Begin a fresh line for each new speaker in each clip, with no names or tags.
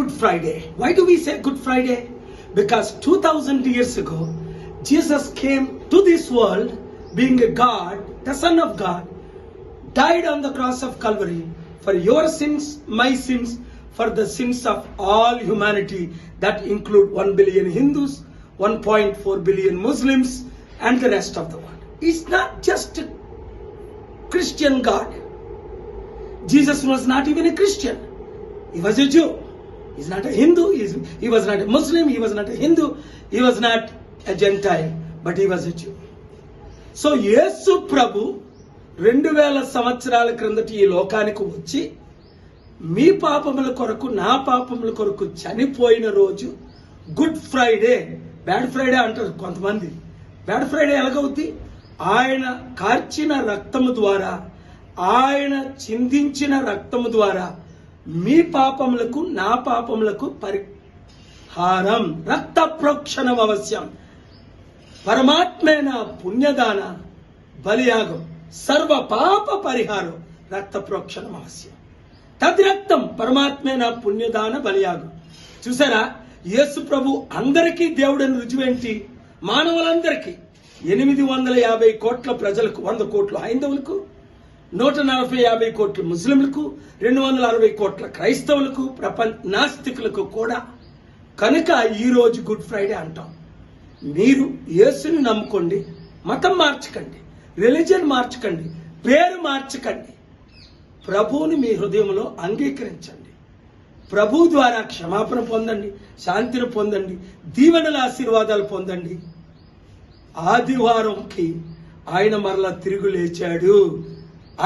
Good Friday. Why do we say Good Friday? Because 2000 years ago, Jesus came to this world being a God, the Son of God, died on the cross of Calvary for your sins, my sins, for the sins of all humanity that include 1 billion Hindus, 1.4 billion Muslims, and the rest of the world. It's not just a Christian God. Jesus was not even a Christian. He was a Jew. He's not a Hindu. He was not a Muslim. He was not a Hindu. He was not a Gentile. But he was a Jew. So యేసు ప్రభు 2000 సంవత్సరాల క్రిందట ఈ లోకానికి వచ్చి మీ పాపముల కొరకు నా పాపముల కొరకు చనిపోయిన రోజు గుడ్ ఫ్రైడే. బ్యాడ్ ఫ్రైడే అంటారు కొంతమంది. బ్యాడ్ ఫ్రైడే ఎలాగవుద్ది? ఆయన కార్చిన రక్తము ద్వారా, ఆయన చిందించిన రక్తము ద్వారా మీ పాపములకు నా పాపములకు పరిహారం, రక్త ప్రోక్షణం అవశ్యం. పరమాత్మైన పుణ్యదాన బలియాగం, సర్వ పాప పరిహారం, రక్త ప్రోక్షణం అవశ్యం. తద్రక్తం పరమాత్మైన పుణ్యదాన బలియాగం. చూసారా, యేసు ప్రభు అందరికీ దేవుడని రుజువేంటి? మానవులందరికీ 850 కోట్ల ప్రజలకు, 100 కోట్ల హైందవులకు, 140-50 కోట్ల ముస్లింలకు, 260 కోట్ల క్రైస్తవులకు, నాస్తికులకు కూడా. కనుక ఈరోజు గుడ్ ఫ్రైడే అంటాం. మీరు యేసుని నమ్ముకోండి, మతం మార్చకండి, రిలీజన్ మార్చకండి, పేరు మార్చకండి. ప్రభువుని మీ హృదయంలో అంగీకరించండి. ప్రభు ద్వారా క్షమాపణ పొందండి, శాంతిని పొందండి, దీవెనల ఆశీర్వాదాలు పొందండి. ఆదివారంకి ఆయన మరలా తిరుగు లేచాడు.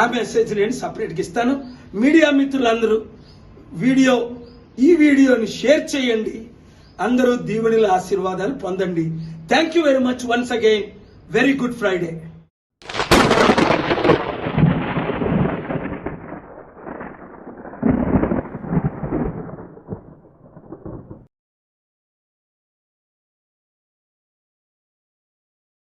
ఆ మెసేజ్ నేను సపరేట్గా ఇస్తాను. మీడియా మిత్రులందరూ ఈ వీడియోని షేర్ చేయండి. అందరూ దీవెనల ఆశీర్వాదాలు పొందండి. Thank you very much. Once again very good Friday.